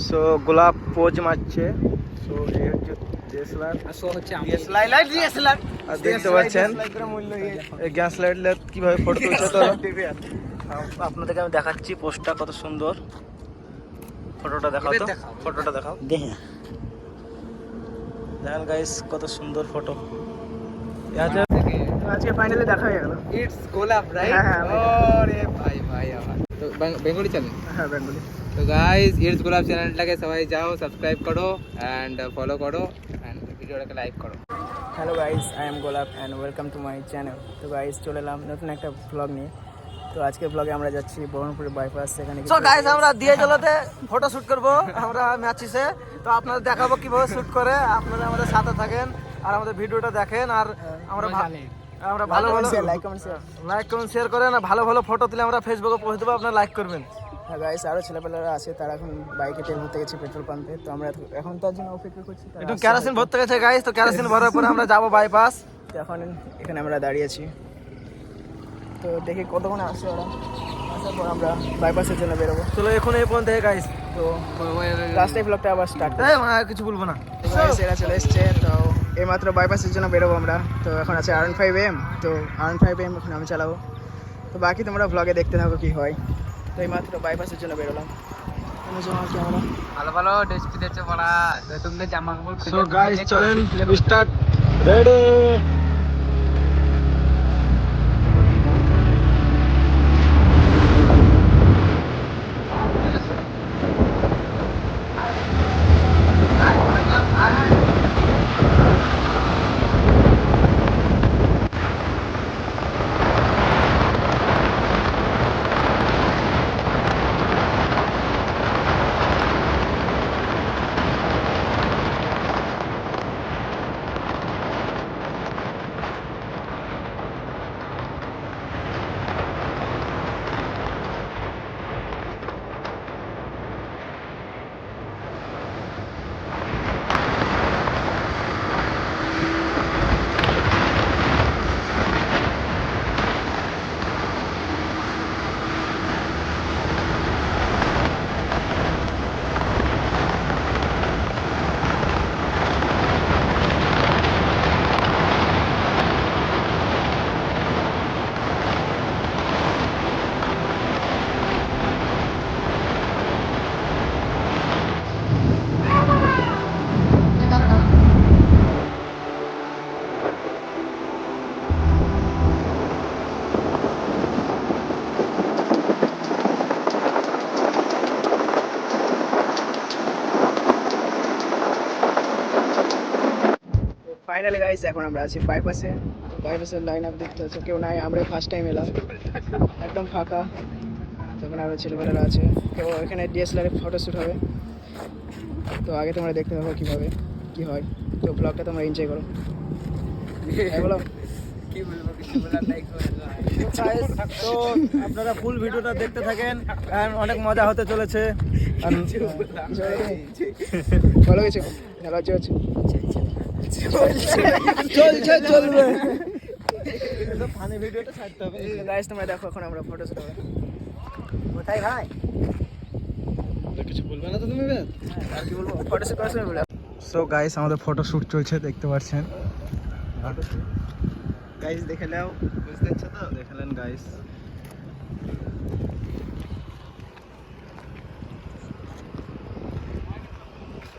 So গোলাপ pose মারছে। So এই হচ্ছে ডিএসএলআর, আর দেখতে পাচ্ছেন এই গ্যাস লাইট কিভাবে ফটো তুলছে। তো আপনাদেরকে আমি দেখাচ্ছি পোস্টটা কত সুন্দর। ফটোটা দেখাও তো, ফটোটা দেখাও। দেখেন গাইস কত সুন্দর ফটো। আজকে ফাইনালি দেখা হয়ে গেল। ইটস গোলাপ রাইট। আরে ভাই ভাই আমার তো বেঙ্গলি চ্যানেল। হ্যাঁ বেঙ্গলি। তো গাইস ইটস গোলাপ চ্যানেলটাকে সবাই যাও সাবস্ক্রাইব করো এন্ড ফলো করো এন্ড ভিডিওটাকে লাইক করো। হ্যালো গাইস, আই এম গোলাপ and welcome to my channel. তো গাইস চলে এলাম নতুন একটা ব্লগ নিয়ে। তো আজকের ব্লগে আমরা যাচ্ছি বহরমপুর বাইপাস, সেখানে সো গাইস আমরা দিয়ে জলাতে ফটো শ্যুট করব আমরা ম্যাচিসে। তো আপনাদের দেখাবো কিভাবে শ্যুট করে, আপনারা আমাদের সাথে থাকেন আর আমাদের ভিডিওটা দেখেন। আর আমরা ভালো ভালো লাইক কমেন্ট শেয়ার করেন, আর ভালো ভালো ফটো তুলে আমরা ফেসবুকে পোস্ট দেবো, আপনারা লাইক করবেন। হ্যাঁ গাইস, আরও ছেলেপেলেরা আছে, তারা এখন বাইকে তেল ভরতে গেছে পেট্রোল পাম্পে। তো আমরা এখন তার জন্য অপেক্ষা করছি। একটু কেরোসিন ভরতে গেছে গাইস, তো কেরোসিন ভরার পরে আমরা যাবো বাইপাস। তো এখন এখানে আমরা দাঁড়িয়েছি, তো দেখি কতক্ষণে আসছে ওরা। আসার পর আমরা বাইপাসের জন্য বেরোবো। চলো এখন এই পর্যন্ত গাইস, তো রাস্তায় ব্লগটা আবার স্টার্ট। কিছু বলবো না। এরা চলে এসছে, তো এইমাত্র বাইপাসের জন্য বেরোবো আমরা। তো এখন আছে R15M, তো R15M এখন আমি চালাবো। তো বাকি তোমরা ব্লগে দেখতে থাকো কি হয়। তো এইমাত্র বাইপাসের জন্য বেরোলাম। ভালো ভালো ডেসপি দিচ্ছে পড়া তো তুমি জামা কাপড় সো গাইস চলেন স্টার্ট, রেডি। ফাইনালি গাইস এখন আমরা আছি বাইপাসে। বাইপাসের লাইন আপ দেখতে হচ্ছে, কেউ নাই, আমরা ফার্স্ট টাইম এলাম, একদম ফাঁকা। তখন আরও ছেলেমেয়েরা আছে, তো এখানে ডিএসএলআর ফটো শ্যুট হবে। তো আগে তোমরা দেখতে পাবো কীভাবে কী হয়। তো ব্লগটা তোমরা এনজয় করো। বলো কি বলবো, কিছু বলার নাই। তো আপনারা ফুল ভিডিওটা দেখতে থাকেন, অনেক মজা হতে চলেছে। ভালো গেছে, লজ্জা হচ্ছে, চলবে। ফানি ভিডিওটা ছাড়তে হবে গাইস, তোমরা দেখো এখন আমরা ফটো শুট হবে। কোথায় ভাই কিছু বলবে না তো তুমি? আর কি বলবো, ফটো শুট করার সময় বলে। সো গাইস আমাদের ফটো শুট চলছে, দেখতে পাচ্ছেন গাইস, দেখে নাও, বুঝতে পারছো তো? দেখলেন গাইস,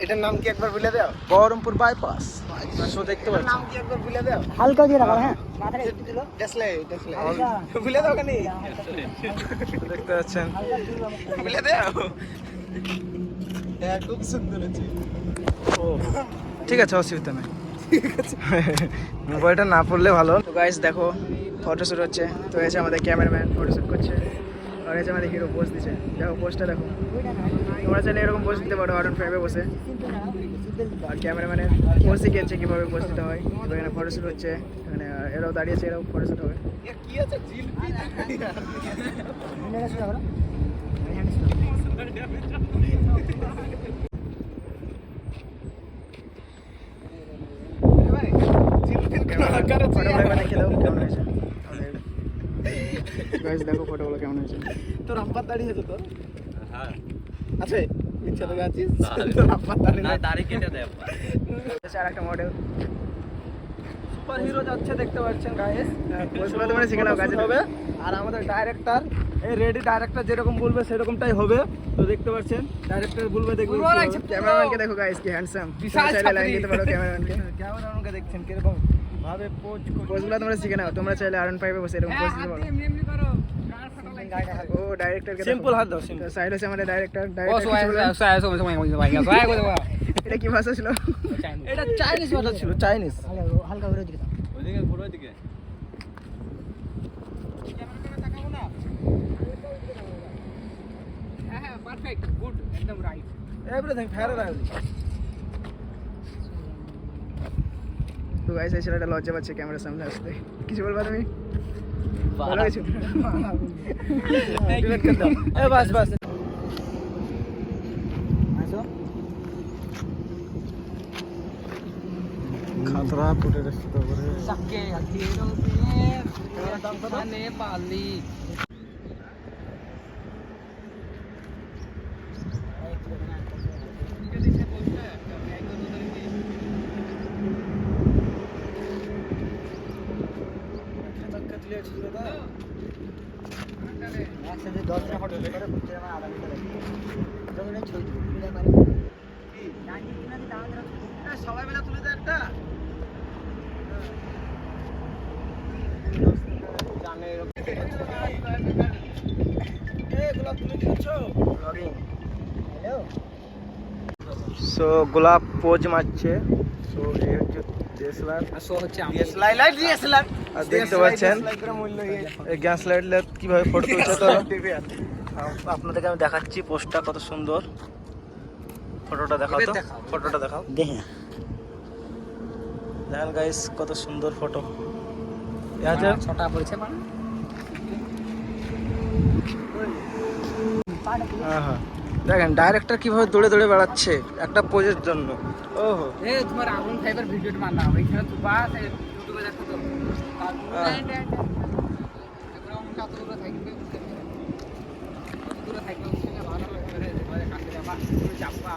এটার নাম কি একবার বলে দাও? বহরমপুর বাইপাস। সো দেখতে পাচ্ছ, নাম কি একবার বলে দাও? হালকা দিয়ে রাখো। হ্যাঁ মাথায় একটু দিলো, দেখলে বলে দাও কেন? দেখতে পাচ্ছেন, বলে দাও। হ্যাঁ খুব সুন্দর আছে। ও ঠিক আছে, অসুবিধা নেই, ঠিক আছে। মোবাইলটা না পড়লে ভালো। তো গাইস দেখো ফটো শুট হচ্ছে। তো এসে আমাদের ক্যামেরাম্যান ফটো শুট করছে, আর এসে আমাদের হিরো পোজ দিচ্ছে। দেখো পোজটা দেখো, তোমরা চাইলে এরকম পোজ দিতে পারো R15 বসে। আর ক্যামেরাম্যানের পোজ শিখেছে কীভাবে পোজ দিতে হয়। তো এখানে ফটো শুট হচ্ছে, এখানে এরাও দাঁড়িয়েছে, এরাও ফটো শুট হবে। দেখো ফটোগুলো কেমন হয়েছে। তোর আব্বার দাঁড়িয়ে তো তোর? হ্যাঁ আছে, চলে যাচ্ছিস না দাড়ি কেটে দেয় আর একটা মডেল সুপার হিরো যাচ্ছে দেখতে পাচ্ছেন গাইস ওইগুলো তোমরা শিখে নাও কাজে হবে আর আমাদের ডাইরেক্টর এই রেডি ডাইরেক্টর যেরকম বলবে সেরকমটাই হবে তো দেখতে পাচ্ছেন ডাইরেক্টর বলবে দেখবে ক্যামেরাম্যানকে দেখো গাইস কি হ্যান্ডসাম চাইলে লাইন দিতে পারো ক্যামেরাম্যানকে দেখছেন কিরকম ভাবে পোজগুলো তোমরা শিখে নাও তোমরা চাইলে R15 এ বসে এরকম পোজ দিতে পারো ও ডাইরেক্টর সিম্পল হাত দাও সিম্পল সাইড হচ্ছে আমাদের ডাইরেক্টর এটা কি ভাষা ছিল এটা চাইনিজ ভাষা ছিল চাইনিজ হালকা ঘুরে দিকে ওইদিকে ঘুরে দিকে ক্যামেরাটা তাকাবো না হ্যাঁ পারফেক্ট গুড একদম রাইট এভরিথিং ফেয়ার রাইট তো গাইস এই ছেলেটা লজ্জা পাচ্ছে ক্যামেরার সামনে আসতে কিছু বলবা তুমি ভালো কিছু ডিলেট কর দাও এ বাস বাস আসো খাতরা ফুটে রাখতে পারে সাকে হাতিরো মানে পালি সবাই মিলে তুলে দেয় একটা সো গোলাপ পোজ মারছে সো এই হচ্ছে ডিএসএলআর সো হচ্ছে ডিএসএলআর আর দেখতে পাচ্ছেন এই গ্যাস লাইট কিভাবে ফটো তুলছে তো আপনাদেরকে আমি দেখাচ্ছি পোস্টটা কত সুন্দর ফটোটা দেখাও তো ফটোটা দেখাও দেখেন গাইস কত সুন্দর ফটো আছে ছোটা পড়ছে মানে হ্যাঁ দেখেন ডাইরেক্টর কিভাবে দৌড়ে দৌড়ে বেড়াচ্ছে একটা পোজের জন্য ওহো এই তোমার আগুন ফাইবার ভিডিওটা বানা ওইখানে তো বাস ইউটিউবে দেখো তো ব্যাকগ্রাউন্ড কতগুলো থাকবে কতগুলো থাকবে সেটা ভালো করে মানে কাছে যাবা চাপা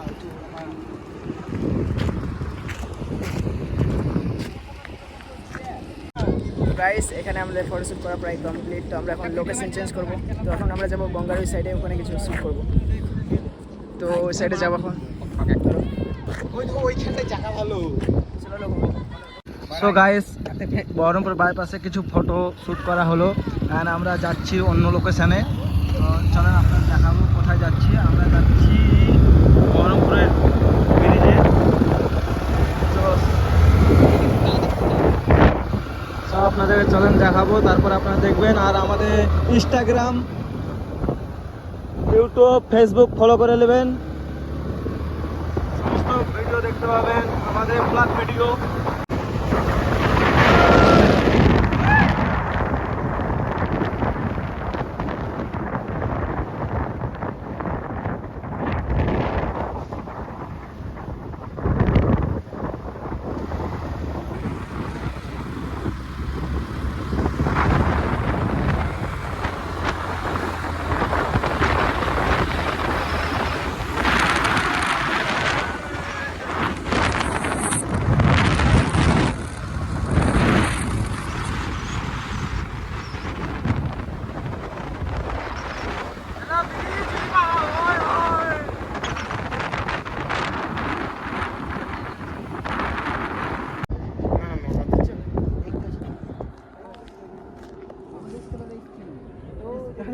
গাইস এখানে আমাদের ফটোশুট করা প্রায় কমপ্লিট তো আমরা এখন লোকেশন চেঞ্জ করব তো এখন আমরা যাব গঙ্গার ওই সাইডে ওখানে কিছু শুট করব তো ওই সাইডে যাব এখন ওইখানে জায়গা ভালো সো গাইস বহরমপুর বাইপাসে কিছু ফটো শ্যুট করা হলো অ্যান্ড আমরা যাচ্ছি অন্য লোকেশানে তো চলেন আপনার দেখাবো কোথায় যাচ্ছি আমরা যাচ্ছি বহরমপুরের ব্রিজে তো আপনাদের চলেন দেখাবো তারপর আপনারা দেখবেন আর আমাদের ইনস্টাগ্রাম ইউটিউব ফেসবুক ফলো করে নেবেন সমস্ত ভিডিও দেখতে পাবেন আমাদের ব্লগ ভিডিও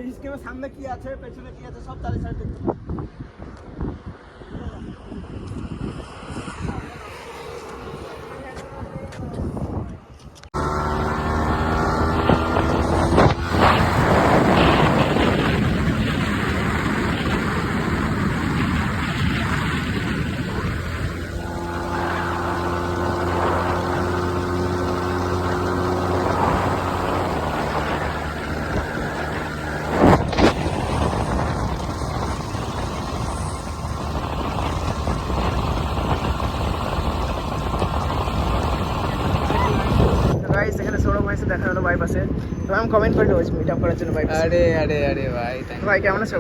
इसके सामने की আছে পেছনে কি আছে সব তারে সাইড দেখতে से देखा हलो বাইপাসে তো আমি কমেন্ট করে দেবো মিট আপ করার জন্য বাইপাসে আরে ভাই কেমন আছো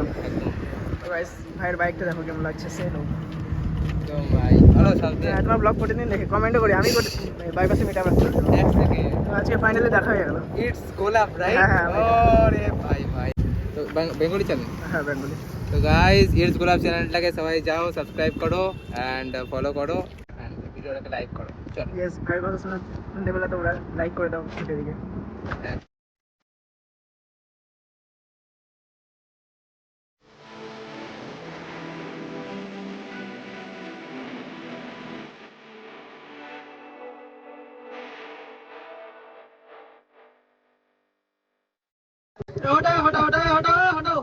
তো গাইস ভাইয়ের বাইকটা দেখো কেমন লাগছে সে লোক। তো ভাই ভালো চলছে। তোমার ব্লগ প্রতিদিন দেখি কমেন্টও করি আমি বাইপাসে মিট আপ রাখতে। এক সেকেন্ড আজকে ফাইনালি দেখা হয়ে গেল। ইটস গোলাপ রাইট? হ্যাঁ, হ্যাঁ, আরে ভাই ভাই তো বেঙ্গলি চ্যানেল। হ্যাঁ বেঙ্গলি। তো গাইস ইটস গোলাপ চ্যানেলটাকে সবাই যাও সাবস্ক্রাইব করো এন্ড ফলো করো এন্ড ভিডিওটাকে লাইক করো। চলো ইয়েস ভাই কথা শুনতে পেলে তোমরা লাইক করে দাও ভিডিওটিকে। হটাও হটাও হটাও হটাও হটাও।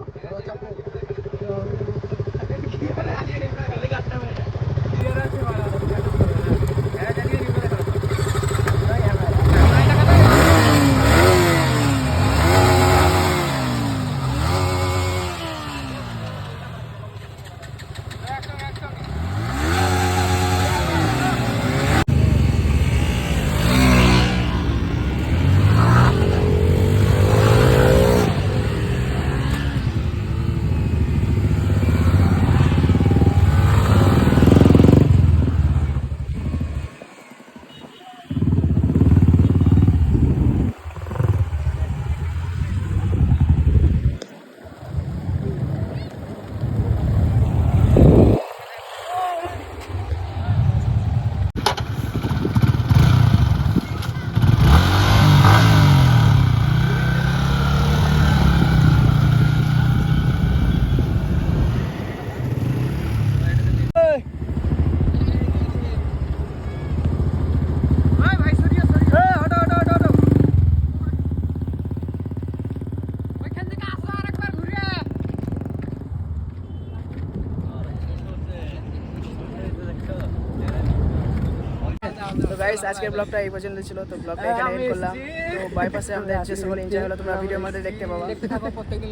তো গাইস আজকের ব্লগটা এই পর্যন্ত ছিল। তো ব্লগটা এখানে এন্ড করলাম। তো বাইপাসে আমাদের যে সকল এনজয় হলো তোমরা ভিডিওর মধ্যে দেখতে পাবা।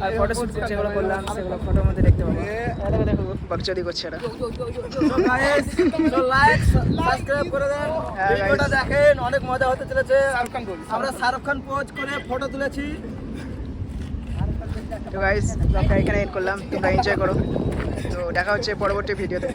আর ফটো শুট যেগুলো করলাম সেগুলো ফটোর মধ্যে দেখতে পাবা। দেখো দেখো বাকচুরি করছে এটা। তো গাইস তো লাইক সাবস্ক্রাইব করে দেন, ভিডিওটা দেখেন, অনেক মজা হতে চলেছে। আমরা শাহরুখ খান পোজ করে ফটো তুলেছি। তো গাইস ব্লগটা এখানে এন্ড করলাম, তোমরা এনজয় করো। তো দেখা হচ্ছে পরবর্তী ভিডিওতে।